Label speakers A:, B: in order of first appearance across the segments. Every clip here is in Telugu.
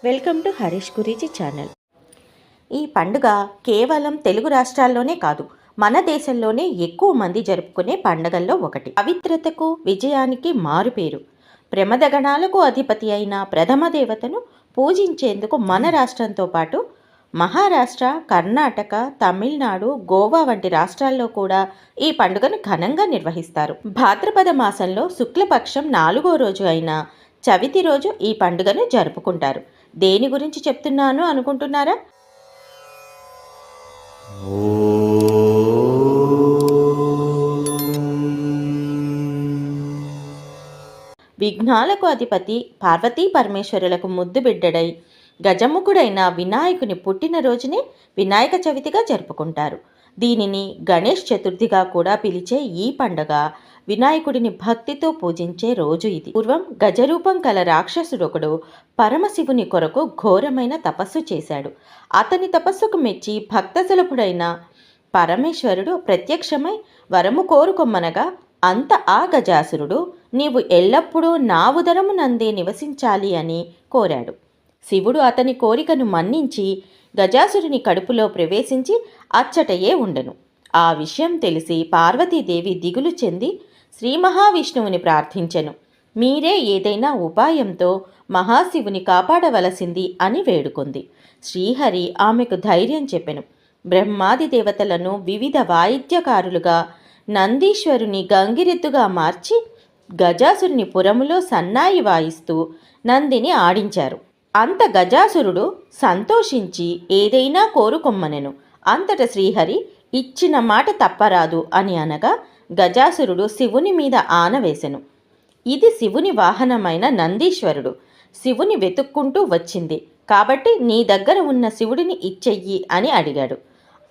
A: Welcome to Harish Guruji channel. ఈ పండుగ కేవలం తెలుగు రాష్ట్రాల్లోనే కాదు, మన దేశంలోనే ఎక్కువ మంది జరుపుకునే పండుగల్లో ఒకటి. పవిత్రతకు, విజయానికి మారుపేరు. ప్రమదగణాలకు అధిపతి అయిన ప్రథమ దేవతను పూజించేందుకు మన రాష్ట్రంతో పాటు మహారాష్ట్ర, కర్ణాటక, తమిళనాడు, గోవా వంటి రాష్ట్రాల్లో కూడా ఈ పండుగను ఘనంగా నిర్వహిస్తారు. భాద్రపద మాసంలో శుక్లపక్షం 4వ రోజు అయిన చవితి రోజు ఈ పండుగను జరుపుకుంటారు. దేని గురించి చెప్తున్నాను అనుకుంటున్నారా? విఘ్నాలకు అధిపతి పార్వతీ పరమేశ్వరులకు ముద్దు బిడ్డడై గజముఖుడైన వినాయకుని పుట్టినరోజునే వినాయక చవితిగా జరుపుకుంటారు. దీనిని గణేష్ చతుర్థిగా కూడా పిలిచే ఈ పండుగ వినాయకుడిని భక్తితో పూజించే రోజు ఇది. పూర్వం గజరూపం కల రాక్షసుడొకడు పరమశివుని కొరకు ఘోరమైన తపస్సు చేశాడు. అతని తపస్సుకు మెచ్చి భక్తసులభుడైన పరమేశ్వరుడు ప్రత్యక్షమై వరము కోరుకొమ్మనగా అంత ఆ గజాసురుడు, నీవు ఎల్లప్పుడూ నా ఉదరము నందే నివసించాలి అని కోరాడు. శివుడు అతని కోరికను మన్నించి గజాసురుని కడుపులో ప్రవేశించి అచ్చటయే ఉండెను. ఆ విషయం తెలిసి పార్వతీదేవి దిగులు చెంది శ్రీ మహావిష్ణువుని ప్రార్థించెను. మీరే ఏదైనా ఉపాయంతో మహాశివుని కాపాడవలసింది అని వేడుకుంది. శ్రీహరి ఆమెకు ధైర్యం చెప్పెను. బ్రహ్మాది దేవతలను వివిధ వాయిద్యకారులుగా నందీశ్వరుని గంగిరెద్దుగా మార్చి గజాసురుని పురములో సన్నాయి వాయిస్తూ నందిని ఆడించారు. అంత గజాసురుడు సంతోషించి ఏదైనా కోరుకొమ్మనెను. అంతట శ్రీహరి ఇచ్చిన మాట తప్పరాదు అని అనగా గజాసురుడు శివుని మీద ఆనవేశెను. ఇది శివుని వాహనమైన నందీశ్వరుడు శివుని వెతుక్కుంటూ వచ్చింది కాబట్టి నీ దగ్గర ఉన్న శివుడిని ఇచ్చెయ్యి అని అడిగాడు.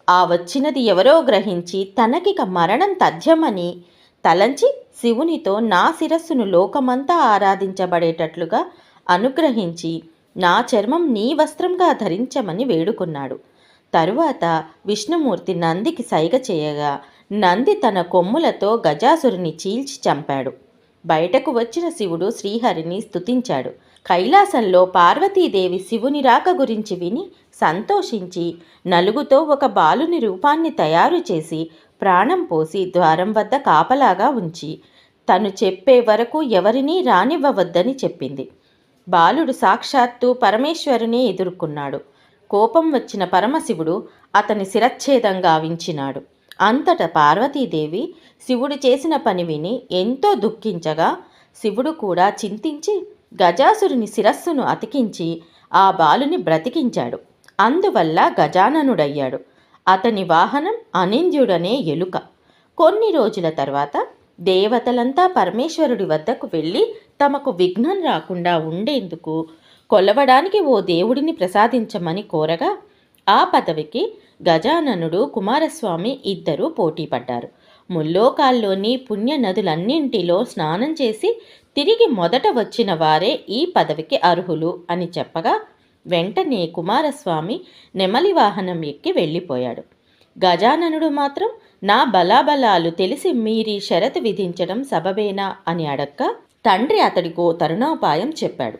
A: ఆ వచ్చినది ఎవరో గ్రహించి తనకిక మరణం తథ్యమని తలంచి శివునితో నా శిరస్సును లోకమంతా ఆరాధించబడేటట్లుగా అనుగ్రహించి నా చర్మం నీ వస్త్రంగా ధరించమని వేడుకున్నాడు. తరువాత విష్ణుమూర్తి నందికి సైగ చేయగా నంది తన కొమ్ములతో గజాసురుని చీల్చి చంపాడు. బయటకు వచ్చిన శివుడు శ్రీహరిని స్తుతించాడు. కైలాసంలో పార్వతీదేవి శివుని రాక గురించి విని సంతోషించి నలుగుతో ఒక బాలుని రూపాన్ని తయారు చేసి ప్రాణం పోసి ద్వారం వద్ద కాపలాగా ఉంచి తను చెప్పే వరకు ఎవరినీ రానివ్వవద్దని చెప్పింది. బాలుడు సాక్షాత్తు పరమేశ్వరునే ఎదుర్కొన్నాడు. కోపం వచ్చిన పరమశివుడు అతని శిరచ్ఛేదం గావించినాడు. అంతట పార్వతీదేవి శివుడు చేసిన పని విని ఎంతో దుఃఖించగా శివుడు కూడా చింతించి గజాసురుని శిరస్సును అతికించి ఆ బాలుని బ్రతికించాడు. అందువల్ల గజాననుడయ్యాడు. అతని వాహనం అనింద్యుడనే ఎలుక. కొన్ని రోజుల తర్వాత దేవతలంతా పరమేశ్వరుడి వద్దకు వెళ్ళి తమకు విఘ్నం రాకుండా ఉండేందుకు కొలవడానికి ఓ దేవుడిని ప్రసాదించమని కోరగా ఆ పదవికి గజాననుడు, కుమారస్వామి ఇద్దరూ పోటీపడ్డారు. ముల్లోకాల్లోని పుణ్య నదులన్నింటిలో స్నానం చేసి తిరిగి మొదట వచ్చిన వారే ఈ పదవికి అర్హులు అని చెప్పగా వెంటనే కుమారస్వామి నెమలి వాహనం ఎక్కి వెళ్ళిపోయాడు. గజాననుడు మాత్రం నా బలాబలాలు తెలిసి మీరీ షరతు విధించడం సబబేనా అని అడక్క తండ్రి అతడికో తరుణోపాయం చెప్పాడు.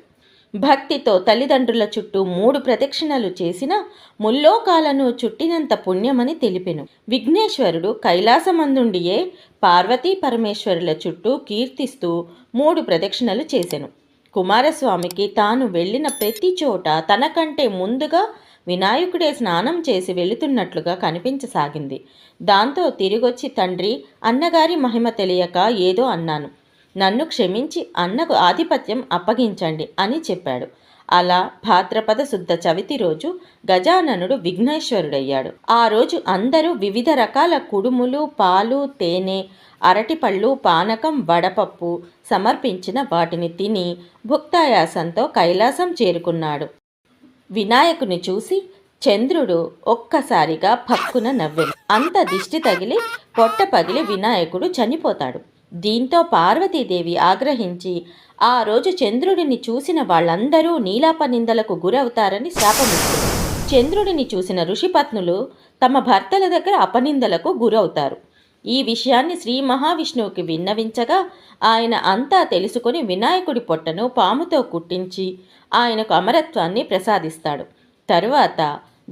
A: భక్తితో తల్లిదండ్రుల చుట్టూ 3 ప్రదక్షిణలు చేసిన ముల్లోకాలను చుట్టినంత పుణ్యమని తెలిపెను. విఘ్నేశ్వరుడు కైలాసమందుండియే పార్వతీ పరమేశ్వరుల చుట్టూ కీర్తిస్తూ 3 ప్రదక్షిణలు చేసెను. కుమారస్వామికి తాను వెళ్ళిన ప్రతి చోట తనకంటే ముందుగా వినాయకుడే స్నానం చేసి వెళుతున్నట్లుగా కనిపించసాగింది. దాంతో తిరిగొచ్చి తండ్రి, అన్నగారి మహిమ తెలియక ఏదో అన్నాను, నన్ను క్షమించి అన్నకు ఆధిపత్యం అప్పగించండి అని చెప్పాడు. అలా భాద్రపద శుద్ధ చవితి రోజు గజాననుడు విఘ్నేశ్వరుడయ్యాడు. ఆ రోజు అందరూ వివిధ రకాల కుడుములు, పాలు, తేనె, అరటిపళ్ళు, పానకం, వడపప్పు సమర్పించిన వాటిని తిని భుక్తాయాసంతో కైలాసం చేరుకున్నాడు. వినాయకుని చూసి చంద్రుడు ఒక్కసారిగా భక్కున నవ్వెను. అంత దిష్టి తగిలి పొట్ట పగిలి వినాయకుడు చనిపోతాడు. దీంతో పార్వతీదేవి ఆగ్రహించి ఆ రోజు చంద్రుడిని చూసిన వాళ్ళందరూ నీలాపనిందలకు గురవుతారని శాపమిస్తుంది. చంద్రుడిని చూసిన ఋషిపత్నులు తమ భర్తల దగ్గర అపనిందలకు గురవుతారు. ఈ విషయాన్ని శ్రీ మహావిష్ణువుకి విన్నవించగా ఆయన అంతా తెలుసుకొని వినాయకుడి పొట్టను పాముతో కుట్టించి ఆయనకు అమరత్వాన్ని ప్రసాదిస్తాడు. తరువాత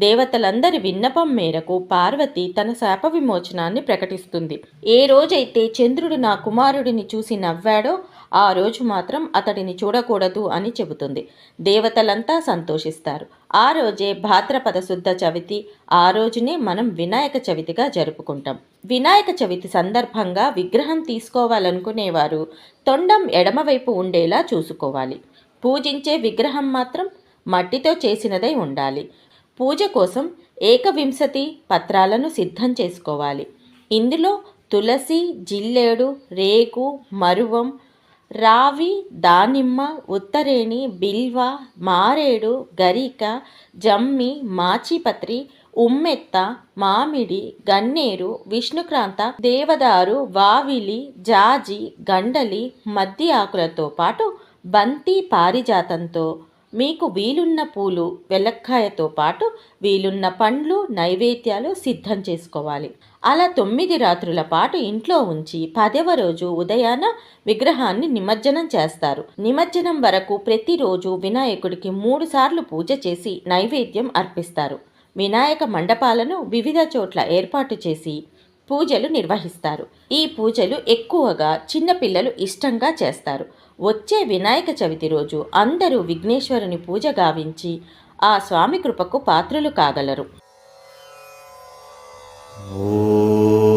A: దేవతలందరి విన్నపం మేరకు పార్వతి తన శాప విమోచనాన్ని ప్రకటిస్తుంది. ఏ రోజైతే చంద్రుడు నా కుమారుడిని చూసి నవ్వాడో ఆ రోజు మాత్రం అతడిని చూడకూడదు అని చెబుతుంది. దేవతలంతా సంతోషిస్తారు. ఆ రోజే భాద్రపద శుద్ధ చవితి. ఆ రోజునే మనం వినాయక చవితిగా జరుపుకుంటాం. వినాయక చవితి సందర్భంగా విగ్రహం తీసుకోవాలనుకునేవారు తొండం ఎడమవైపు ఉండేలా చూసుకోవాలి. పూజించే విగ్రహం మాత్రం మట్టితో చేసినదై ఉండాలి. పూజ కోసం ఏకవింశతి పత్రాలను సిద్ధం చేసుకోవాలి. ఇందులో తులసి, జిల్లేడు, రేగు, మరువం, రావి, దానిమ్మ, ఉత్తరేణి, బిల్వ, మారేడు, గరిక, జమ్మి, మాచిపత్రి, ఉమ్మెత్త, మామిడి, గన్నేరు, విష్ణుక్రాంత, దేవదారు, వావిలి, జాజి, గండలి, మద్ది ఆకులతో పాటు బంతి, పారిజాతంతో మీకు వీలున్న పూలు, వెలక్కాయతో పాటు వీలున్న పండ్లు, నైవేద్యాలు సిద్ధం చేసుకోవాలి. అలా 9 రాత్రుల పాటు ఇంట్లో ఉంచి 10వ రోజు ఉదయాన విగ్రహాన్ని నిమజ్జనం చేస్తారు. నిమజ్జనం వరకు ప్రతిరోజు వినాయకుడికి 3 సార్లు పూజ చేసి నైవేద్యం అర్పిస్తారు. వినాయక మండపాలను వివిధ చోట్ల ఏర్పాటు చేసి పూజలు నిర్వహిస్తారు. ఈ పూజలు ఎక్కువగా చిన్నపిల్లలు ఇష్టంగా చేస్తారు. వచ్చే వినాయక చవితి రోజు అందరూ విఘ్నేశ్వరుని పూజ గావించి ఆ స్వామి కృపకు పాత్రులు కాగలరు.
B: ఓ